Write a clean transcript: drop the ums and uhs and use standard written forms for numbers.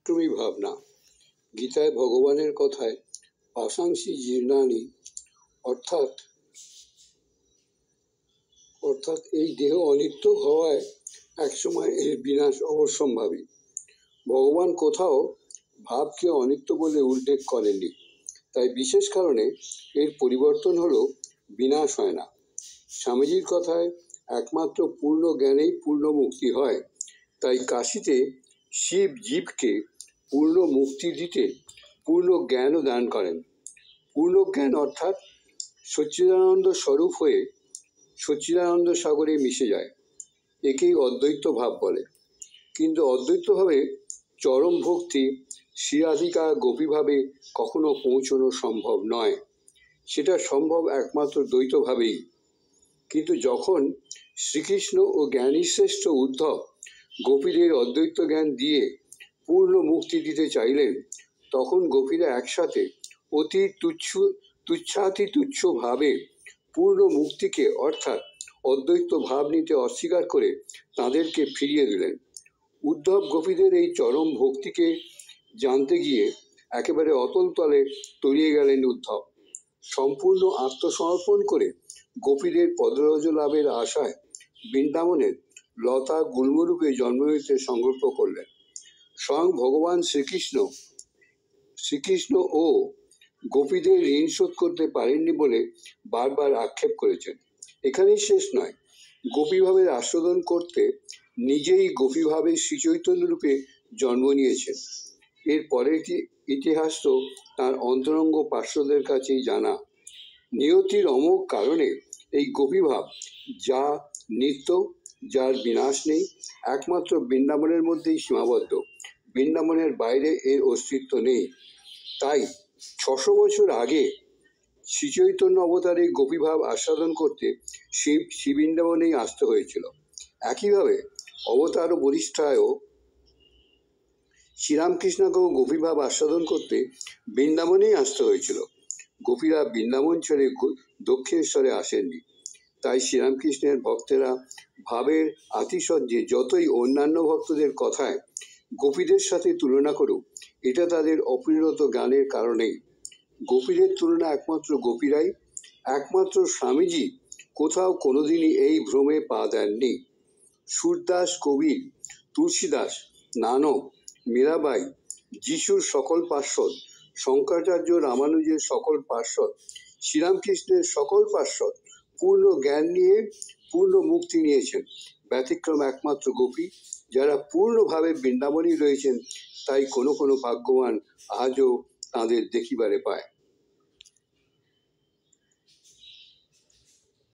অষ্টমী ভাবনা। গীতায় ভগবানের কথায় পাশাংসি জীর্ণানি অর্থাৎ এই দেহ অনিত্য হওয়ায় একসময় এর বিনাশ অবশ্যম্ভাবী। ভগবান কোথাও ভাবকে অনিত্য বলে উল্লেখ করেননি, তাই বিশেষ কারণে এর পরিবর্তন হলো বিনাশ হয় না। স্বামীজির কথায় একমাত্র পূর্ণ জ্ঞানেই পূর্ণ মুক্তি হয়, তাই কাশীতে শিব জীবকে পূর্ণ মুক্তি দিতে পূর্ণ জ্ঞানও দান করেন। পূর্ণ জ্ঞান অর্থাৎ সচ্চিদানন্দ স্বরূপ হয়ে সচ্চিদানন্দ সাগরে মিশে যায়, একেই অদ্বৈত ভাব বলে। কিন্তু অদ্বৈত ভাবে চরম ভক্তি শ্রীরাধিকা গোপীভাবে কখনো পৌঁছানো সম্ভব নয়, সেটা সম্ভব একমাত্র দ্বৈতভাবেই। কিন্তু যখন শ্রীকৃষ্ণ ও জ্ঞানী শ্রেষ্ঠ উদ্ধব গোপীদের অদ্বৈত জ্ঞান দিয়ে পূর্ণ মুক্তি দিতে চাইলেন, তখন গোপীরা একসাথে অতি তুচ্ছাতি তুচ্ছ ভাবে পূর্ণ মুক্তিকে অর্থাৎ অদ্বৈত ভাব নিতে অস্বীকার করে তাদেরকে ফিরিয়ে দিলেন। উদ্ধব গোপীদের এই চরম ভক্তিকে জানতে গিয়ে একেবারে অতল তলে তলিয়ে গেলেন উদ্ধব। সম্পূর্ণ আত্মসমর্পণ করে গোপীদের পদরজ লাভের আশায় বৃন্দাবনের লতা গুল্মরূপে জন্ম নিতে সংকল্প করলেন। স্বয়ং ভগবান শ্রীকৃষ্ণ ও গোপীদের ঋণ শোধ করতে পারেননি বলে বারবার আক্ষেপ করেছেন। এখানেই শেষ নয়, গোপীভাবের আস্বাদন করতে নিজেই গোপীভাবের শ্রীচৈতন্য রূপে জন্ম নিয়েছেন। এর পরের ইতিহাস তো তার অন্তরঙ্গ পার্শ্বদের কাছেই জানা। নিয়তির অমোঘ কারণে এই গোপীভাব, যা নিত্য, যার বিনাশ নেই, একমাত্র বৃন্দাবনের মধ্যেই সীমাবদ্ধ, বৃন্দাবনের বাইরে এর অস্তিত্ব নেই। তাই 600 বছর আগে শ্রীচৈতন্য অবতারে গোপীভাব আস্বাদন করতে শ্রীবৃন্দাবনেই আসতে হয়েছিল। একইভাবে অবতার বরিষ্ঠায়ও শ্রীরামকৃষ্ণকেও গোপীভাব আস্বাদন করতে বৃন্দাবনেই আসতে হয়েছিল। গোপীরা বৃন্দাবন ছেড়ে দক্ষিণেশ্বরে আসেননি। তাই শ্রীরামকৃষ্ণের ভক্তেরা ভাবের আতিশয্যে যতই অন্যান্য ভক্তদের কথায় গোপীদের সাথে তুলনা করুক, এটা তাদের অপরিণত জ্ঞানের কারণেই। গোপীদের তুলনা একমাত্র গোপীরাই। একমাত্র স্বামীজি কোথাও কোনোদিনই এই ভ্রমে পা দেননি। সুরদাস, কবির, তুলসীদাস, নানক, মীরাবাই, যিশুর সকল পার্শ্বদ, শঙ্করাচার্য, রামানুজের সকল পার্শ্বদ, শ্রীরামকৃষ্ণের সকল পার্শ্বদ পূর্ণ জ্ঞান নিয়ে পূর্ণ মুক্তি নিয়েছেন। ব্যতিক্রম একমাত্র গোপী, যারা পূর্ণভাবে বৃন্দাবনেই রয়েছেন। তাই কোনো ভাগ্যবান আজও তাঁদের দেখিবারে পায়।